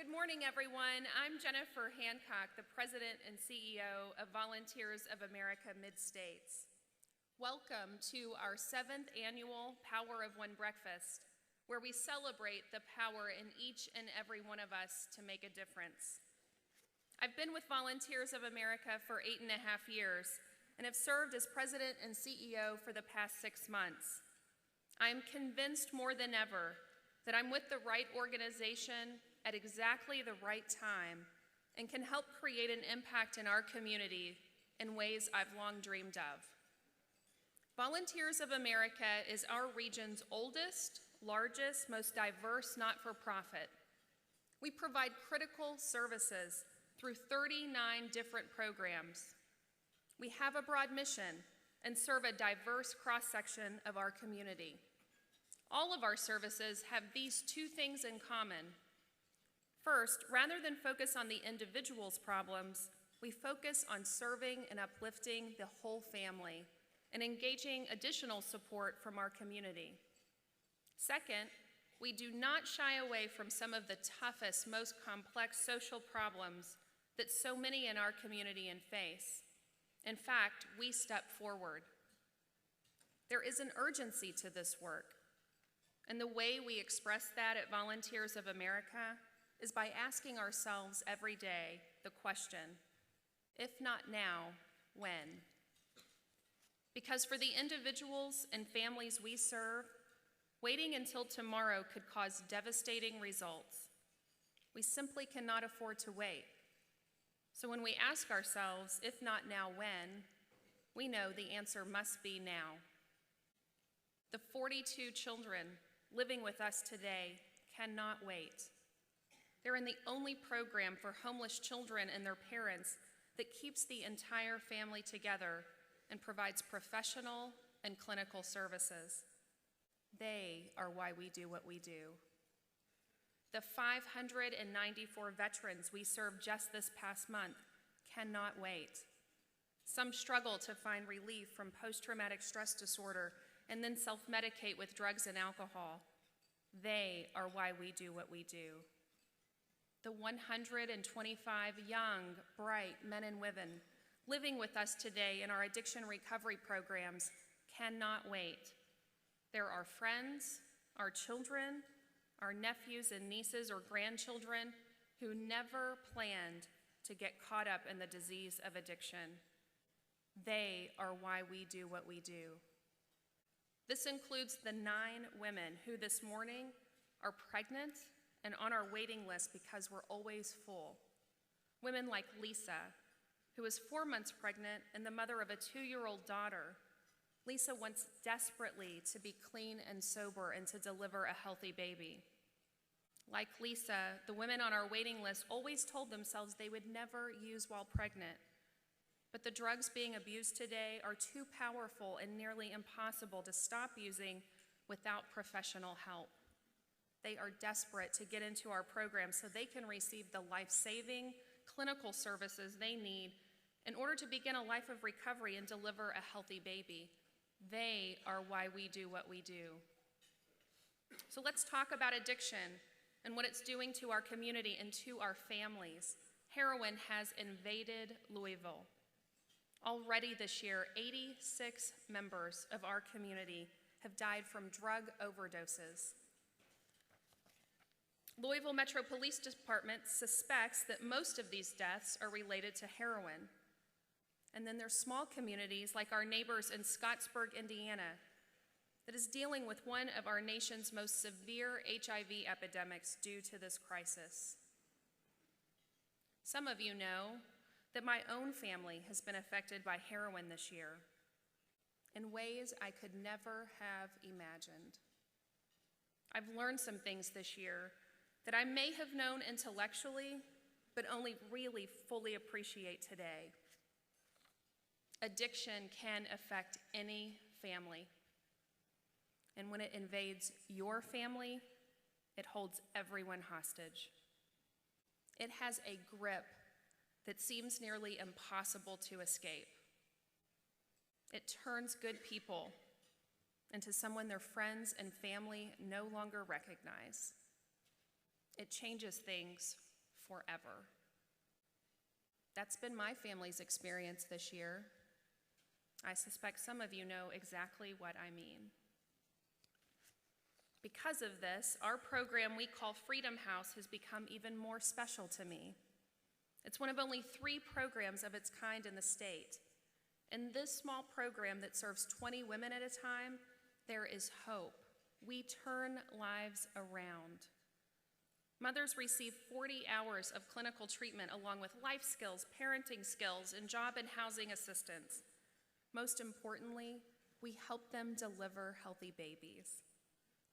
Good morning, everyone. I'm Jennifer Hancock, the President and CEO of Volunteers of America Mid-States. Welcome to our 7th annual Power of One breakfast, where we celebrate the power in each and every one of us to make a difference. I've been with Volunteers of America for 8.5 years and have served as President and CEO for the past 6 months. I am convinced more than ever that I'm with the right organization at exactly the right time and can help create an impact in our community in ways I've long dreamed of. Volunteers of America is our region's oldest, largest, most diverse not-for-profit. We provide critical services through 39 different programs. We have a broad mission and serve a diverse cross-section of our community. All of our services have these two things in common. First, rather than focus on the individual's problems, we focus on serving and uplifting the whole family and engaging additional support from our community. Second, we do not shy away from some of the toughest, most complex social problems that so many in our community face. In fact, we step forward. There is an urgency to this work, and the way we express that at Volunteers of America is by asking ourselves every day the question, if not now, when? Because for the individuals and families we serve, waiting until tomorrow could cause devastating results. We simply cannot afford to wait. So when we ask ourselves, if not now, when, we know the answer must be now. The 42 children living with us today cannot wait. They're in the only program for homeless children and their parents that keeps the entire family together and provides professional and clinical services. They are why we do what we do. The 594 veterans we served just this past month cannot wait. Some struggle to find relief from post-traumatic stress disorder and then self-medicate with drugs and alcohol. They are why we do what we do. The 125 young, bright men and women living with us today in our addiction recovery programs cannot wait. They're our friends, our children, our nephews and nieces or grandchildren who never planned to get caught up in the disease of addiction. They are why we do what we do. This includes the 9 women who this morning are pregnant and on our waiting list because we're always full. Women like Lisa, who is 4 months pregnant and the mother of a 2-year-old daughter. Lisa wants desperately to be clean and sober and to deliver a healthy baby. Like Lisa, the women on our waiting list always told themselves they would never use while pregnant. But the drugs being abused today are too powerful and nearly impossible to stop using without professional help. They are desperate to get into our program so they can receive the life-saving clinical services they need in order to begin a life of recovery and deliver a healthy baby. They are why we do what we do. So let's talk about addiction and what it's doing to our community and to our families. Heroin has invaded Louisville. Already this year, 86 members of our community have died from drug overdoses. Louisville Metro Police Department suspects that most of these deaths are related to heroin. And then there's small communities like our neighbors in Scottsburg, Indiana, that is dealing with one of our nation's most severe HIV epidemics due to this crisis. Some of you know that my own family has been affected by heroin this year in ways I could never have imagined. I've learned some things this year that I may have known intellectually, but only really fully appreciate today. Addiction can affect any family. And when it invades your family, it holds everyone hostage. It has a grip that seems nearly impossible to escape. It turns good people into someone their friends and family no longer recognize. It changes things forever. That's been my family's experience this year. I suspect some of you know exactly what I mean. Because of this, our program we call Freedom House has become even more special to me. It's one of only 3 programs of its kind in the state. In this small program that serves 20 women at a time, there is hope. We turn lives around. Mothers receive 40 hours of clinical treatment along with life skills, parenting skills, and job and housing assistance. Most importantly, we help them deliver healthy babies.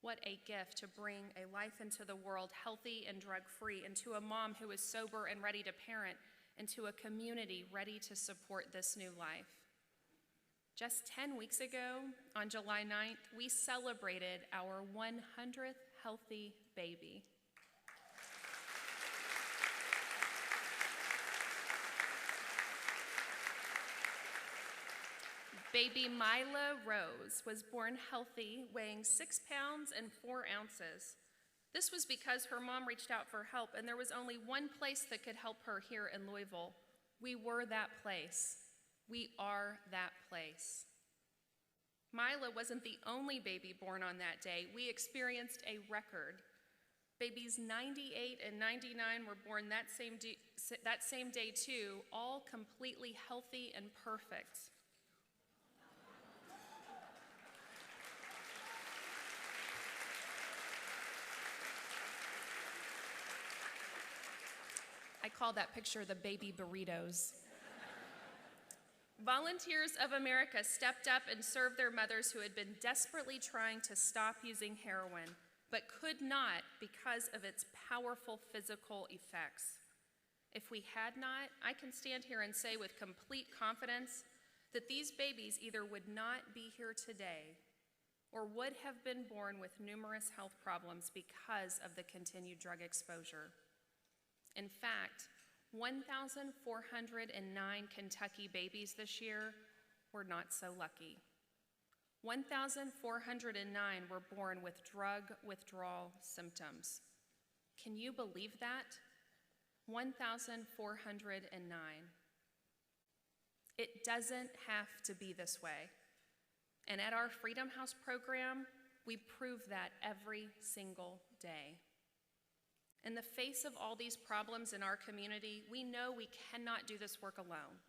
What a gift to bring a life into the world healthy and drug-free, and to a mom who is sober and ready to parent, and to a community ready to support this new life. Just 10 weeks ago, on July 9th, we celebrated our 100th healthy baby. Baby Mila Rose was born healthy, weighing 6 pounds and 4 ounces. This was because her mom reached out for help, and there was only one place that could help her here in Louisville. We were that place. We are that place. Mila wasn't the only baby born on that day. We experienced a record. Babies 98 and 99 were born that same day too, all completely healthy and perfect. I call that picture the baby burritos. Volunteers of America stepped up and served their mothers who had been desperately trying to stop using heroin, but could not because of its powerful physical effects. If we had not, I can stand here and say with complete confidence that these babies either would not be here today or would have been born with numerous health problems because of the continued drug exposure. In fact, 1,409 Kentucky babies this year were not so lucky. 1,409 were born with drug withdrawal symptoms. Can you believe that? 1,409. It doesn't have to be this way. And at our Freedom House program, we prove that every single day. In the face of all these problems in our community, we know we cannot do this work alone.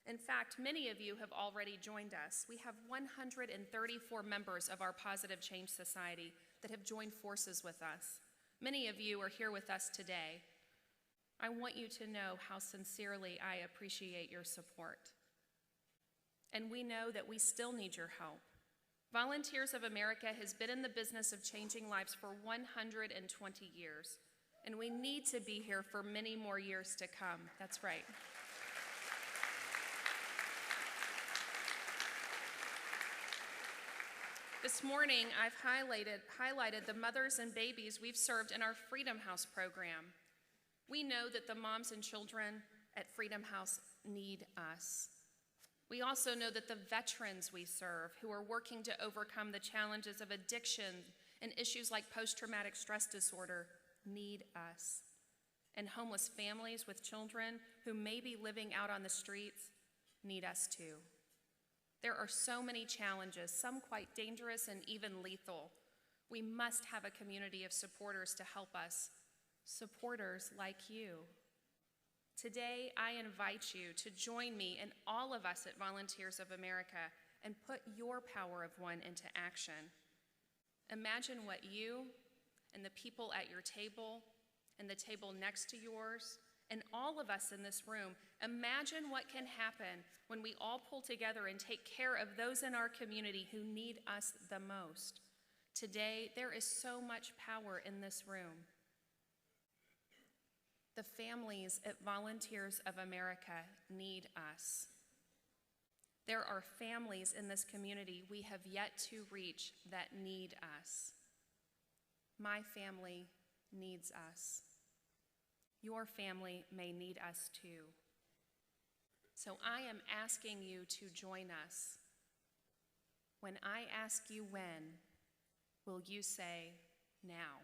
In fact, many of you have already joined us. We have 134 members of our Positive Change Society that have joined forces with us. Many of you are here with us today. I want you to know how sincerely I appreciate your support. And we know that we still need your help. Volunteers of America has been in the business of changing lives for 120 years. And we need to be here for many more years to come. That's right. This morning, I've highlighted the mothers and babies we've served in our Freedom House program. We know that the moms and children at Freedom House need us. We also know that the veterans we serve who are working to overcome the challenges of addiction and issues like post-traumatic stress disorder need us. And homeless families with children who may be living out on the streets need us too. There are so many challenges, some quite dangerous and even lethal. We must have a community of supporters to help us, supporters like you. Today, I invite you to join me and all of us at Volunteers of America and put your power of one into action. Imagine what you and the people at your table and the table next to yours and all of us in this room, imagine what can happen when we all pull together and take care of those in our community who need us the most. Today, there is so much power in this room. The families at Volunteers of America need us. There are families in this community we have yet to reach that need us. My family needs us. Your family may need us too. So I am asking you to join us. When I ask you when, will you say now?